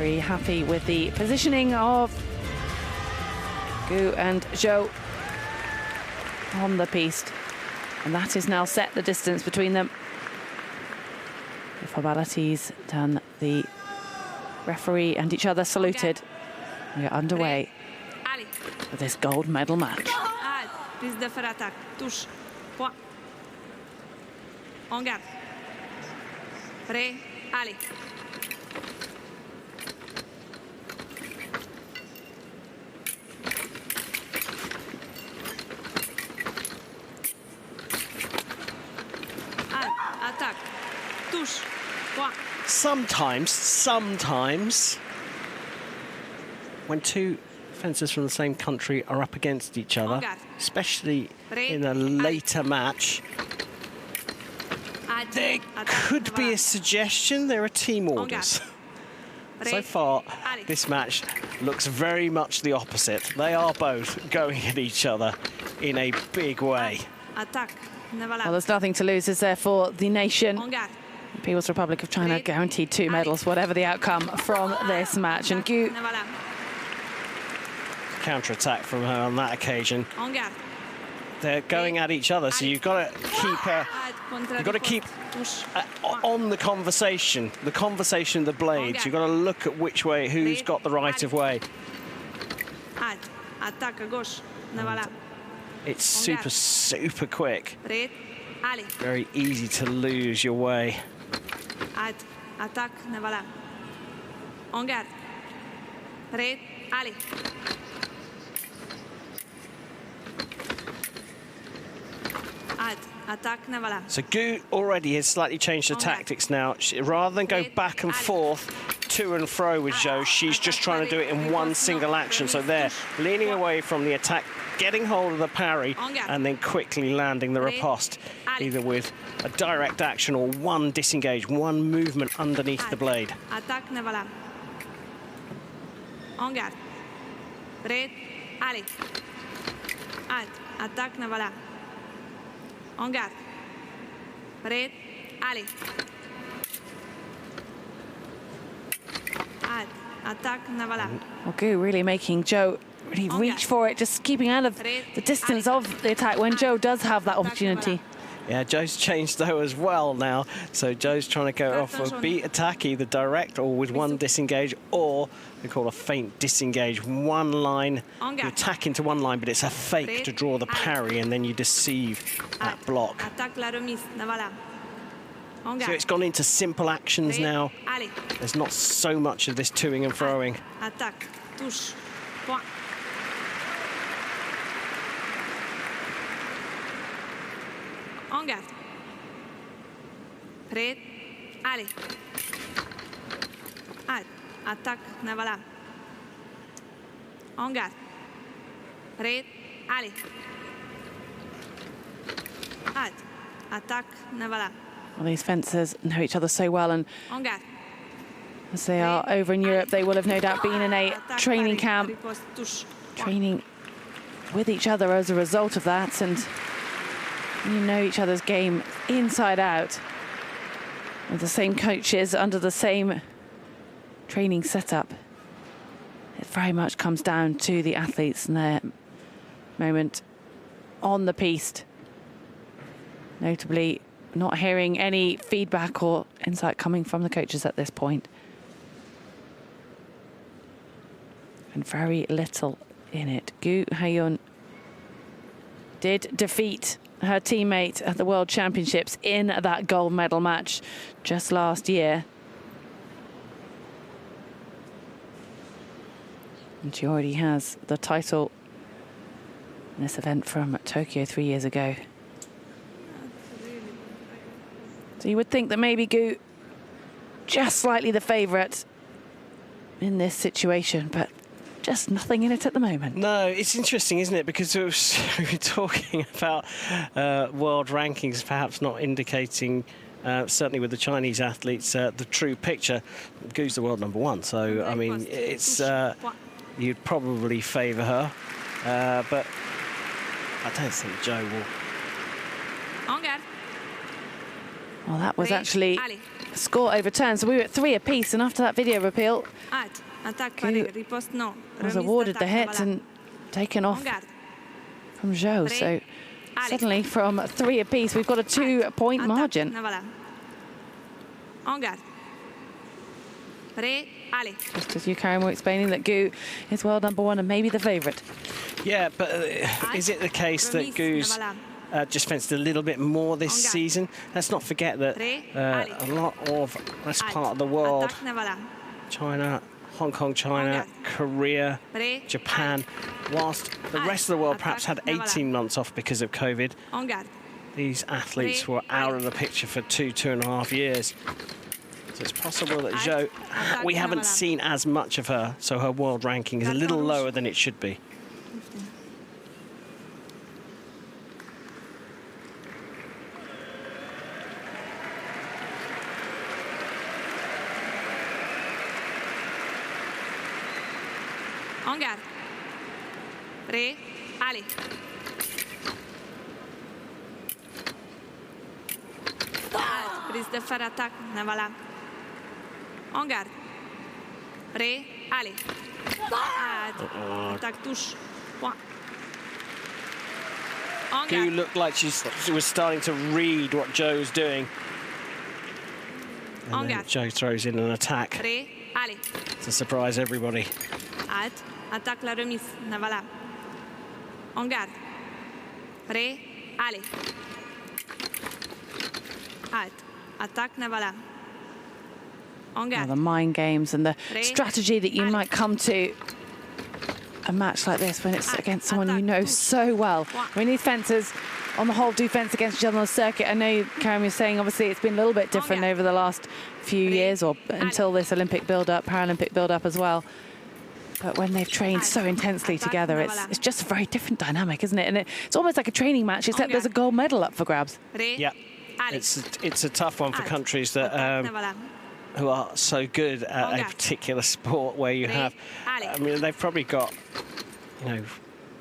Very happy with the positioning of Gu and Zou on the piste. And that is now set the distance between them. The formalities done, the referee and each other saluted. We are underway with this gold medal match. Prise de faire attaque. Touche. Point. En garde. Prêt. Allez. Attaque. Touche. Point. Sometimes, when two fencers from the same country are up against each other, especially in a later match, there could be a suggestion there are team orders. So far, this match looks very much the opposite. They are both going at each other in a big way. Well, there's nothing to lose, is there, for the nation? The People's Republic of China guaranteed 2 medals, whatever the outcome from this match. And Gu, counter-attack from her on that occasion. They're going at each other, so you've got to keep on the conversation of the blades. You've got to look at which way, who's got the right of way. It's super quick. Very easy to lose your way. Attaque, voilà. En garde. Prêt, allez. Attaque, voilà. So Gu already has slightly changed her tactics now. Rather than go back and forth, to and fro with Zou, she's just trying to do it in one single action. So they're leaning away from the attack, getting hold of the parry, and then quickly landing the riposte, either with a direct action or one disengage, one movement underneath the blade. Attaque, voilà. En garde. Prêt, allez. Attaque, voilà. En garde. Prêt, allez. Attaque, voilà. Well, Gu really making Zou really reach for it, just keeping out of the distance of the attack when Zou does have that opportunity. Yeah, Zou's changed though as well now. So Zou's trying to go off a beat attack, either direct or with one disengage, or they call a feint disengage. One line, you attack into one line, but it's a fake to draw the parry, and then you deceive that block. So it's gone into simple actions now. There's not so much of this toing and froing. Attaque, touche, point. En garde. Prêt, allez. Attaque, voilà. En garde. Prêt, allez. Attaque, voilà. Well, these fencers know each other so well, and as they are over in Europe, they will have no doubt been in a training camp, training with each other as a result of that, and you know each other's game inside out, with the same coaches under the same training setup. It very much comes down to the athletes and their moment on the piste. Notably, not hearing any feedback or insight coming from the coaches at this point. And very little in it. Gu Haiyan did defeat her teammate at the World Championships in that gold medal match just last year. And she already has the title in this event from Tokyo 3 years ago. So you would think that maybe Gu just slightly the favourite in this situation, but just nothing in it at the moment. No, it's interesting, isn't it? Because we were talking about world rankings perhaps not indicating, certainly with the Chinese athletes, the true picture. Gu's the world #1, so, I mean, it's you'd probably favour her, but I don't think Zou will. Well, that was actually Ali. score overturned. So we were at 3 apiece, and after that video appeal, Gu was awarded the hit and taken off from Zou. So suddenly from 3 apiece, we've got a 2-point margin. Just as you, Karen, were explaining that Gu is world #1 and maybe the favourite. Yeah, but is it the case that Gu's just fenced a little bit more this season? Let's not forget that a lot of this part of the world, China, Hong Kong, China, Korea, Japan, whilst the rest of the world perhaps had 18 months off because of COVID, these athletes were out of the picture for 2.5 years. So it's possible that Zou, we haven't seen as much of her, so her world ranking is a little lower than it should be. En garde. Prêt, allez. Prise de faire attaque, voilà. En garde. Prêt, allez. Attaque touche. Point. Gu looked like she was starting to read what Zhou's doing. And then Zou throws in an attack Prêt, allez. to surprise everybody. Halte, attaque la remise, voilà. En garde. Prêt, allez. Halte, attaque, voilà. En Well, garde. the mind games and the strategy that you might come to a match like this when it's against someone you know so well. I mean, these fencers on the whole do fence against each other on the circuit. I know Karen was saying obviously it's been a little bit different over the last few years, or until this Olympic build-up, Paralympic build-up as well. But when they've trained so intensely together, it's just a very different dynamic, isn't it? And it's almost like a training match, except there's a gold medal up for grabs. Yeah, it's a tough one for countries that who are so good at a particular sport where you have, I mean, they've probably got, you know,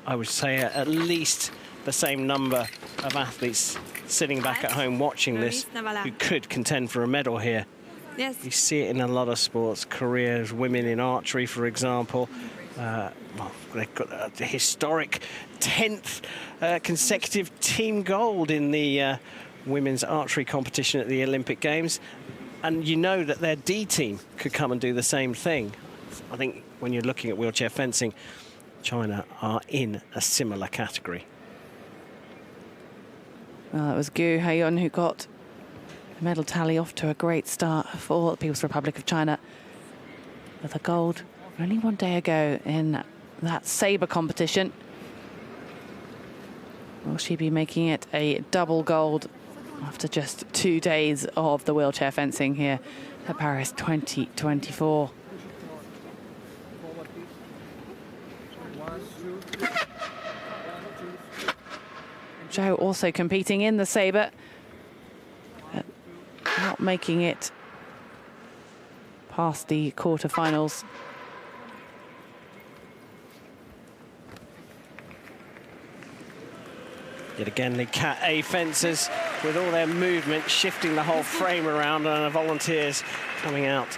I would say at least the same number of athletes sitting back at home watching this who could contend for a medal here. Yes. You see it in a lot of sports, careers, women in archery, for example. Well, they've got a historic 10th consecutive team gold in the women's archery competition at the Olympic Games. And you know that their D team could come and do the same thing. I think when you're looking at wheelchair fencing, China are in a similar category. Well, that was Gu Haiyan who got the medal tally off to a great start for the People's Republic of China with a gold only 1 day ago in that sabre competition. Will she be making it a double gold after just 2 days of the wheelchair fencing here at Paris 2024? Zou also competing in the sabre, but not making it past the quarterfinals. Yet again, the Cat A fencers, with all their movement, shifting the whole frame around, and the volunteers coming out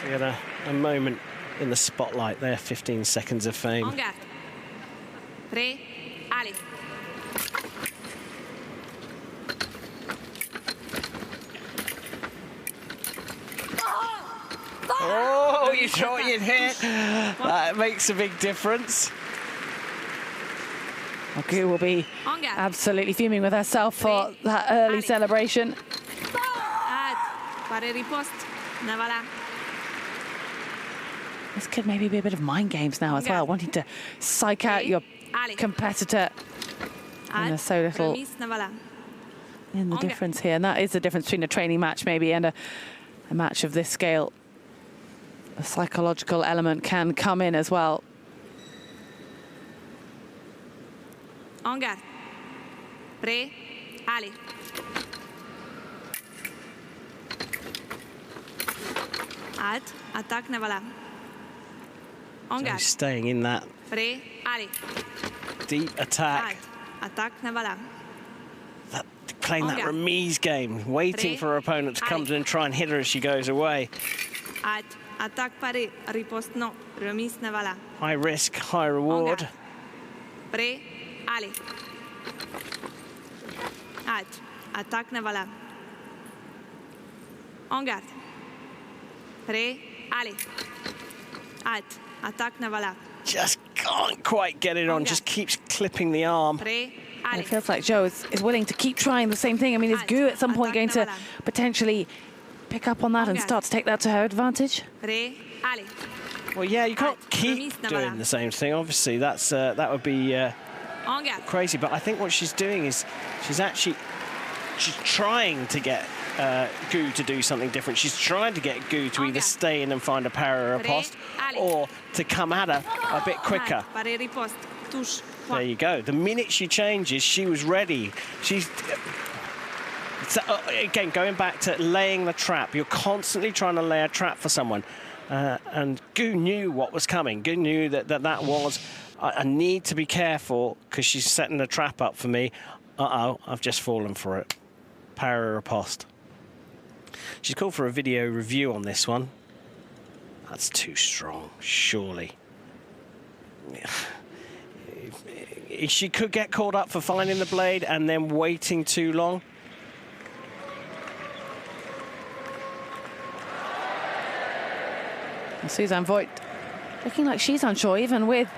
to get a moment in the spotlight there. 15 seconds of fame. En garde. Prêt, allez. Oh, you thought you'd hit. That makes a big difference. Gu will be absolutely fuming with herself for that early celebration. Pare riposte, voilà. This could maybe be a bit of mind games now as well, wanting to psych out your competitor. And there's so little in the difference here. And that is the difference between a training match maybe and a match of this scale. The psychological element can come in as well. En garde. Prêt, allez. Halte, attaque, voilà. En So garde. staying in that Prêt, allez. deep attack. Halte, attaque, voilà. That playing that remise game, waiting for her opponent to come to and try and hit her as she goes away. Attaque paré, riposte non, remise ne voilà. High risk, high reward. Prêt, allez. Attaque ne voilà. En garde. Prêt, allez. Attaque ne voilà. Just can't quite get it on, just keeps clipping the arm. Prêt, And it feels like Zou is willing to keep trying the same thing. I mean, is Gu at some point going to potentially pick up on that and start to take that to her advantage? Prêt, allez. Well, yeah, you can't keep doing the same thing. Obviously, that's that would be crazy. But I think what she's doing is she's trying to get Gu to do something different. She's trying to get Gu to either stay in and find a para riposte or to come at her a bit quicker. There you go. The minute she changes, she was ready. She's... So, again, going back to laying the trap, you're constantly trying to lay a trap for someone. And Gu knew what was coming. Gu knew that was, I need to be careful because she's setting the trap up for me. Uh-oh, I've just fallen for it. Para riposte. She's called for a video review on this one. That's too strong, surely. She could get called up for finding the blade and then waiting too long. Suzanne Voigt looking like she's unsure, even with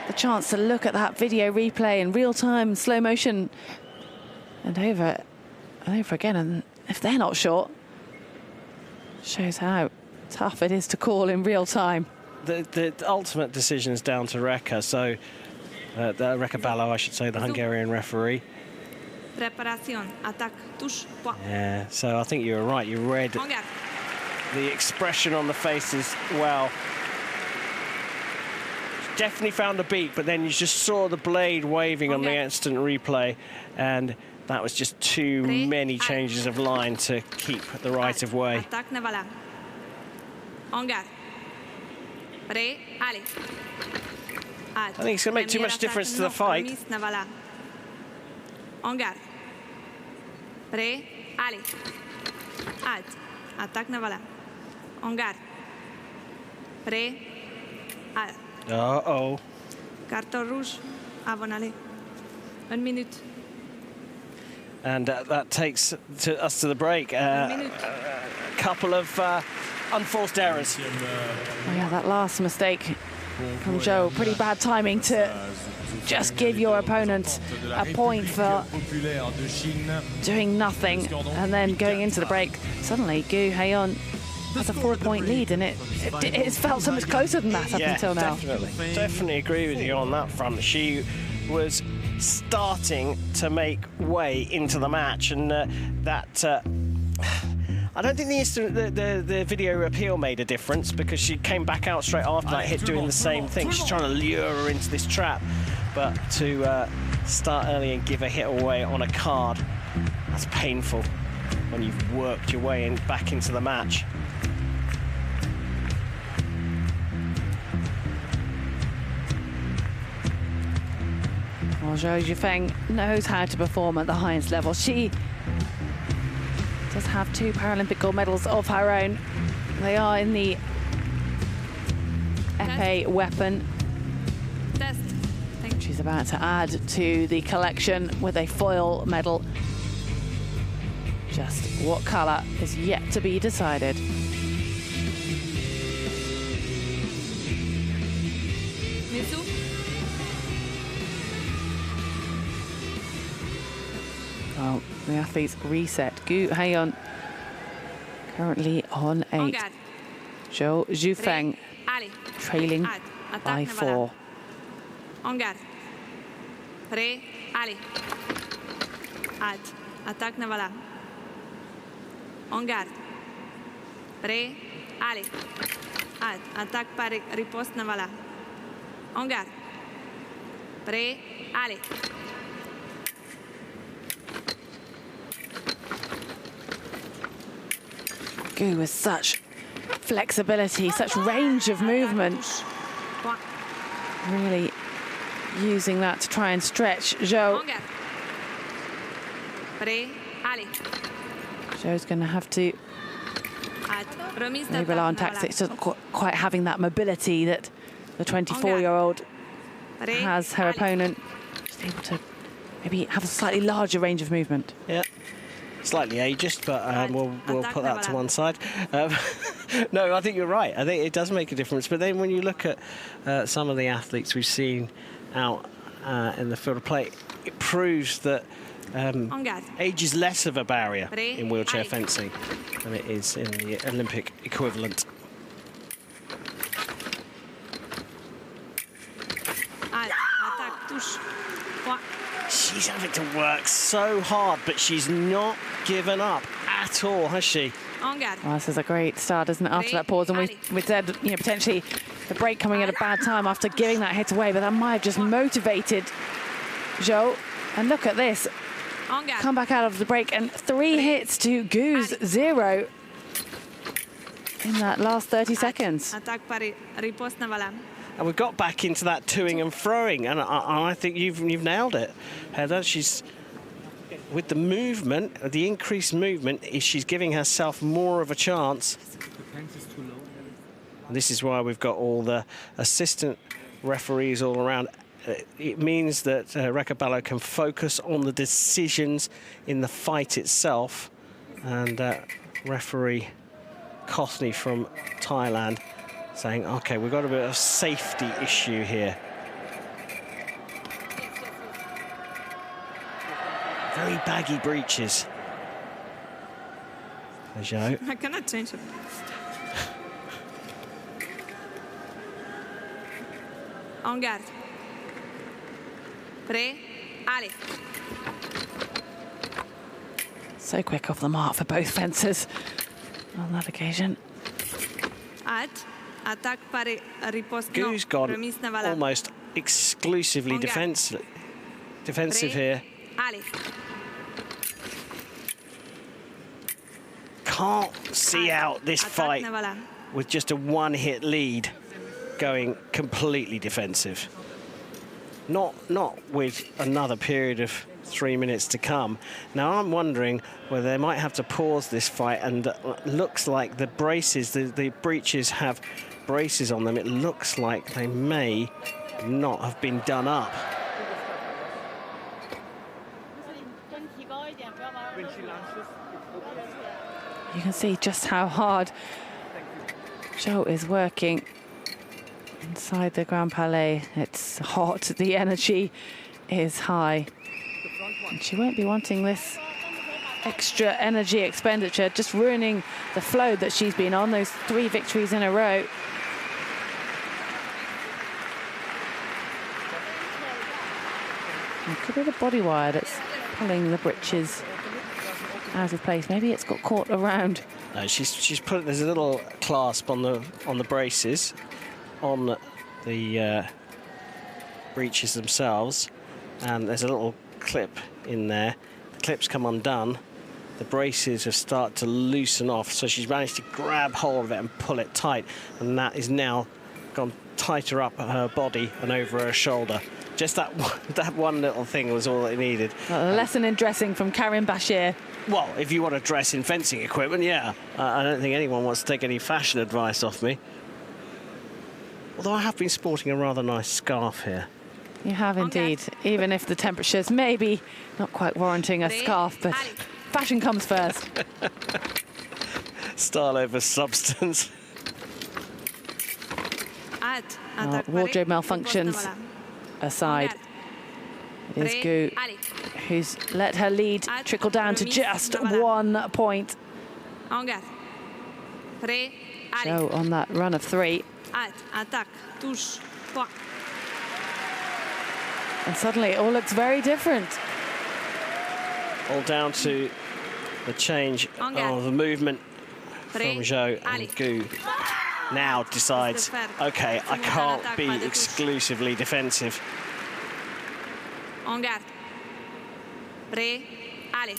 the chance to look at that video replay in real time, slow motion, and over and over again. And if they're not sure, shows how tough it is to call in real time. The ultimate decision is down to Reka, so Reka Ballo, I should say, the Hungarian referee. Preparation, attaque, touche, point. Yeah, so I think you were right. You read the expression on the faces well. Definitely found a beat, but then you just saw the blade waving on the instant replay, and that was just too many changes of line to keep the right of way. Attaque ne voilà. En garde. Prêt, allez. I think it's going to make too much difference to the fight. En garde. Prêt, allez. Attaque ne voilà. En garde. Prêt, allez. Uh-oh. Carton rouge. Avant aller. 1 minute. And that takes us to the break. A couple of unforced errors. Oh yeah, that last mistake from Zou, pretty bad timing to just give your opponent a point for doing nothing, and then going into the break, suddenly Gu Haiyan has a 4-point lead, and it's felt so much closer than that up until now. Definitely agree with you on that front. She was starting to make way into the match, and I don't think the video appeal made a difference, because she came back out straight after that hit doing the same thing. She's trying to lure her into this trap, but to start early and give a hit away on a card, that's painful when you've worked your way back into the match. Well, Zou Xufeng knows how to perform at the highest level. She does have 2 Paralympic gold medals of her own. They are in the épée weapon. She's about to add to the collection with a foil medal. Just what colour is yet to be decided. Well, the athletes reset. Gu Haiyan currently on 8. Zou Xufeng trailing by 4. En garde. Prêt, allez. Attaque ne voilà. En garde. Prêt, allez. Attaque par riposte ne voilà. En garde. Prêt, allez. Gu with such flexibility, such range of movement. Really using that to try and stretch Zou. Prêt, allez. Zhou's going to have to Remise maybe rely on tactics, just quite having that mobility that the 24-year-old has. Her opponent just able to maybe have a slightly larger range of movement. Yeah, slightly ageist, but we'll put that to one side. No, I think you're right. I think it does make a difference. But then when you look at some of the athletes we've seen out in the field of play, it proves that age is less of a barrier in wheelchair fencing than it is in the Olympic equivalent. She's having to work so hard, but she's not given up at all, has she? Well, this is a great start, isn't it, after that pause? And we said, you know, potentially the break coming at a bad time after giving that hit away, but that might have just motivated Zou. And look at this. Come back out of the break, and 3 hits to Gou's 0 in that last 30 seconds. And we've got back into that toing and throwing, and I think you've nailed it, Heather. She's, with the movement, the increased movement, she's giving herself more of a chance. And this is why we've got all the assistant referees all around. It means that Rekha Balo can focus on the decisions in the fight itself. And referee Kothney from Thailand saying, OK, we've got a bit of safety issue here. Very baggy breeches. Zou. I cannot change it. En garde. Prêt, allez. So quick off the mark for both fencers on that occasion. Attaque par riposte. Gou's gone almost exclusively defensive here. Allez. Can't see out this fight with just a 1-hit lead going completely defensive. Not with another period of 3 minutes to come. Now I'm wondering whether they might have to pause this fight, and looks like the braces, the breeches have braces on them. It looks like they may not have been done up. You can see just how hard Zou is working inside the Grand Palais. It's hot, the energy is high. And she won't be wanting this extra energy expenditure, just ruining the flow that she's been on, those 3 victories in a row. It could be the body wire that's pulling the breeches out of place. Maybe it's got caught around. No, she's put, there's a little clasp on the braces, on the breeches themselves, and there's a little clip in there. The clips come undone. The braces have started to loosen off, so she's managed to grab hold of it and pull it tight, and that is now gone tighter up at her body and over her shoulder. Just that one little thing was all it needed. A lesson in dressing from Karim Bashir. Well, if you want to dress in fencing equipment, yeah. I don't think anyone wants to take any fashion advice off me. Although I have been sporting a rather nice scarf here. You have indeed, even if the temperature's maybe not quite warranting a scarf, but fashion comes first. Style over substance. Wardrobe malfunctions aside, it is Gou who's let her lead trickle down to just 1 point. Zou on that run of 3. And suddenly it all looks very different. All down to the change of the movement from Zou, and Gou now decides, OK, I can't be exclusively defensive. En garde. Prêt, allez.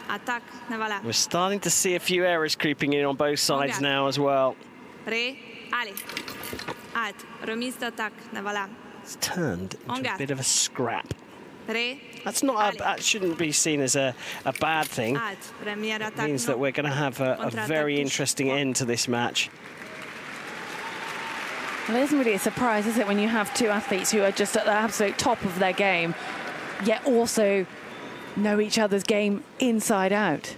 Attaque, voilà. We're starting to see a few errors creeping in on both sides now as well. Prêt, allez. Remise d'attaque, voilà. It's turned into a bit of a scrap. Prêt. That's not. That shouldn't be seen as a bad thing. It means that we're going to have a very interesting end to this match. Well, it isn't really a surprise, is it, when you have two athletes who are just at the absolute top of their game, yet also know each other's game inside out.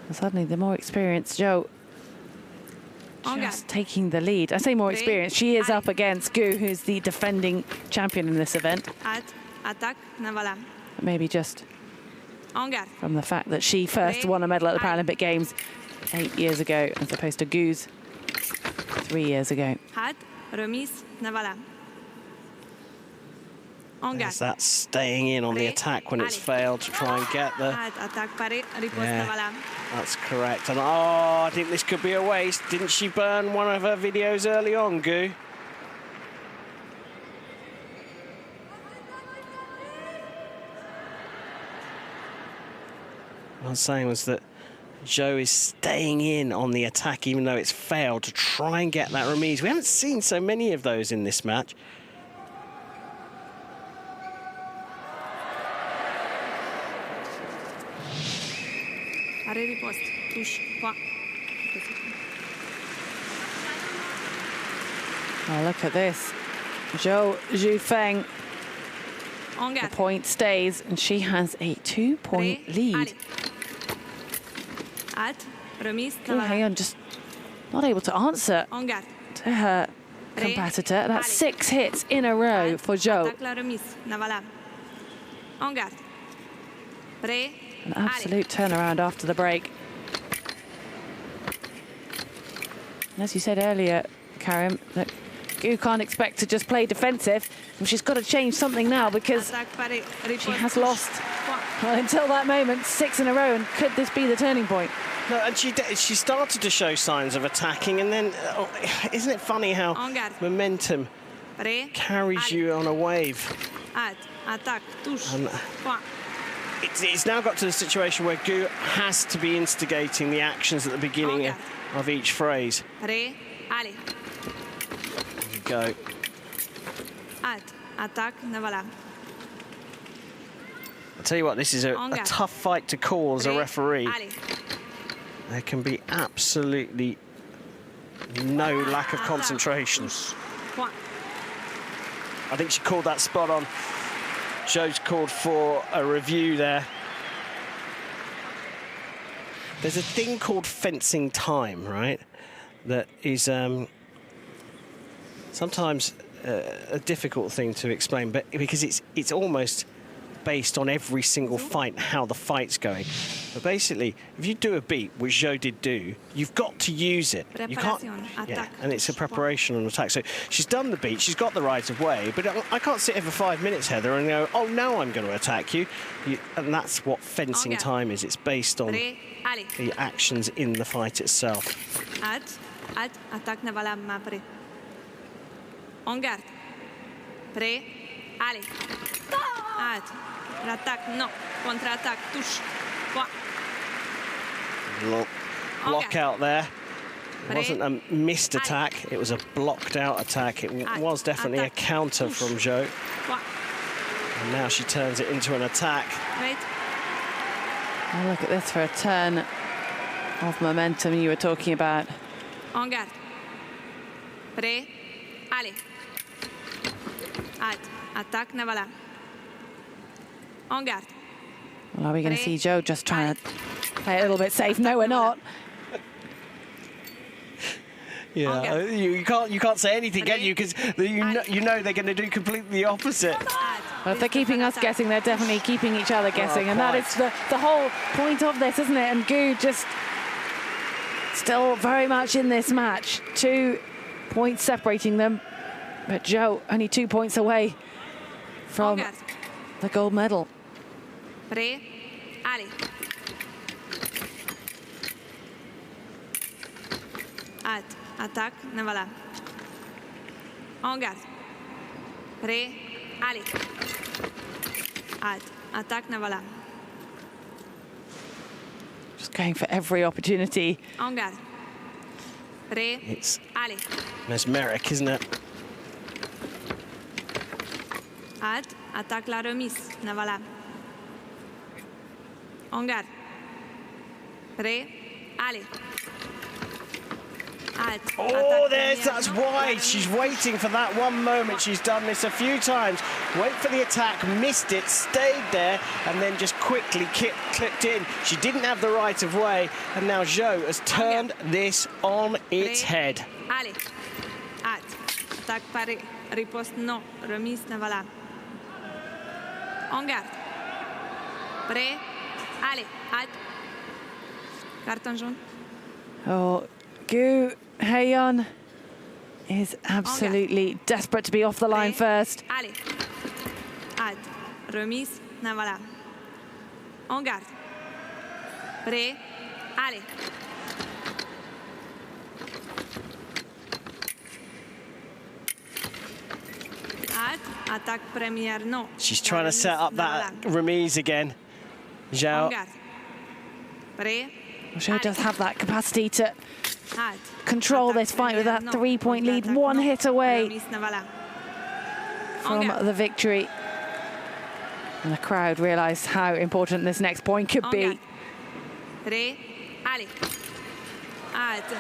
And suddenly, the more experienced Zou just taking the lead. I say more experienced. She is up against Gu, who's the defending champion in this event. Maybe just from the fact that she first won a medal at the Paralympic Games 8 years ago, as opposed to Gu's 3 years ago. There's that staying in on the attack when it's failed to try and get the... Yeah, that's correct. And oh, I think this could be a waste. Didn't she burn one of her videos early on, Gu? What I was saying was that Zou is staying in on the attack, even though it's failed, to try and get that remise. We haven't seen so many of those in this match. Oh, look at this. Zou Xufeng. The point stays, and she has a 2-point lead. Haiyan just not able to answer to her competitor. That's 6 hits in a row for Zou. An absolute turnaround after the break. And as you said earlier, Karim, that Gu can't expect to just play defensive. And she's got to change something now, because she has lost, well, until that moment, 6 in a row. And could this be the turning point? No, and she started to show signs of attacking, and then isn't it funny how momentum carries you on a wave? And it's now got to the situation where Gu has to be instigating the actions at the beginning of each phrase. There you go. I'll tell you what, this is a tough fight to call as a referee. There can be absolutely no lack of concentration. I think she called that spot on. Zou's called for a review there. There's a thing called fencing time, right? That is sometimes a difficult thing to explain, but because it's almost based on every single fight, how the fight's going. But basically, if you do a beat, which Zou did do, you've got to use it. You can't, and it's a preparation and attack. So she's done the beat, she's got the right of way, but I can't sit here for 5 minutes, Heather, and go, oh, now I'm going to attack you. And that's what fencing time is. It's based on the actions in the fight itself. Attack navala mapre. En garde. Prêt. Allez. L'attaque, non. Contre-attaque, touche. Block out there. It wasn't a missed attack, it was a blocked out attack. It was definitely a counter from Zou. And now she turns it into an attack. Oh, look at this for a turn of momentum you were talking about. En garde. Prêt. Allez. Attaque navala. En garde. Well, are we going to see Zou just trying to play a little bit safe? No, we're not. Yeah, you can't say anything, can you? Because you know they're going to do completely the opposite. Well, if they're keeping us guessing, they're definitely keeping each other guessing, and that is the whole point of this, isn't it? And Gu just still very much in this match. 2 points separating them, but Zou only 2 points away from the gold medal. Prêt. Allez. Attaque, navala. En garde. Prêt. Allez. Attaque, navala. Just going for every opportunity En garde. Prêt. It's Allez. mesmeric, isn't it? Halte. Attaque la remise. Navala. En garde. Prêt. Allez. Halte. Oh, Attaque that's première. wide. She's waiting for that one moment. She's done this a few times. Went for the attack, missed it, stayed there, and then just quickly clipped in. She didn't have the right of way, and now Zou has turned this on its head. Allez. Halte. Attaque parée. Riposte non. Remise. Navala. En garde. Prêt. Allez. Halte. Carton jaune. Oh, Haiyan is absolutely desperate to be off the line first. Allez. Halte. Remise. Navala. En garde. Prêt. Allez. Halte. Attaque première. Non. She's trying to set up that remise again. Zou. En garde. Prêt. Zou does have that capacity to Halte. control this fight with that 3-point lead, one hit away Remise. Navala. from the victory. And the crowd realised how important this next point could En be. garde. Prêt. Allez. Halte.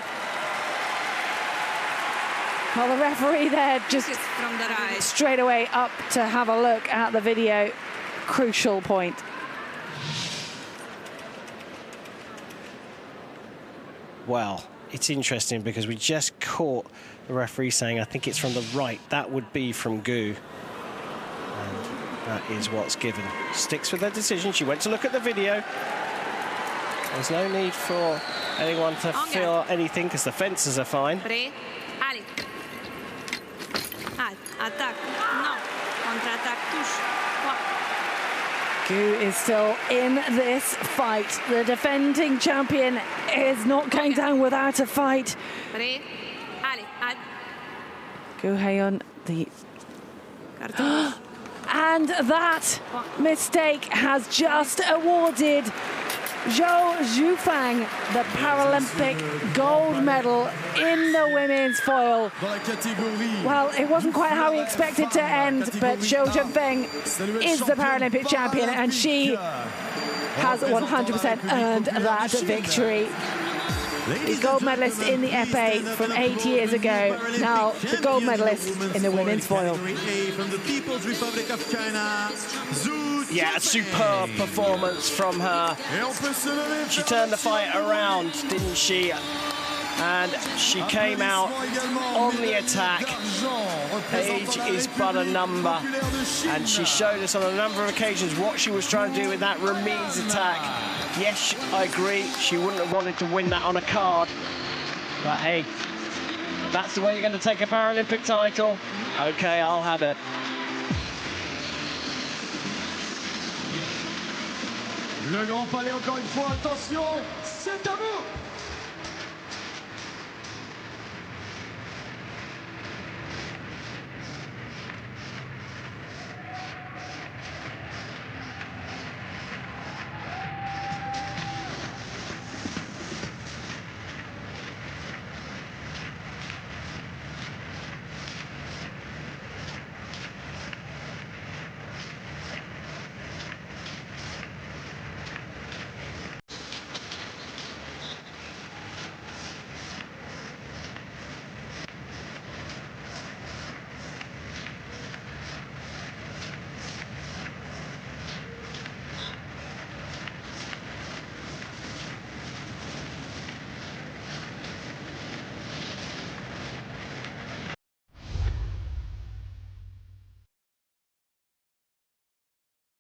Well, the referee there just Focus from the right. straight away up to have a look at the video. Crucial point. Well, it's interesting because we just caught the referee saying, I think it's from the right. That would be from Gu. And that is what's given. Sticks with her decision. She went to look at the video. There's no need for anyone to feel anything because the fences are fine. Prêt. Allez. Halte. Attaque. Non. Contre-attaque. Touche. Gu is still in this fight. The defending champion is not going down without a fight. Prêt. Allez. Halte. Haiyan, the Carton. and that mistake has just awarded Zou Xufeng the Paralympic gold medal in the women's foil. Well, it wasn't quite how we expected to end, but Zou Xufeng is the Paralympic champion, and she has 100% earned that victory. The gold medalist in the épée from 8 years ago, now the gold medalist in the women's foil. Yeah, a superb performance from her. She turned the fight around, didn't she? And she came out on the attack. Age is but a number. And she showed us on a number of occasions what she was trying to do with that remise attack. Yes, I agree, she wouldn't have wanted to win that on a card. But hey, that's the way you're going to take a Paralympic title. Okay, I'll have it. Le Grand Palais, encore une fois, attention, c'est à vous!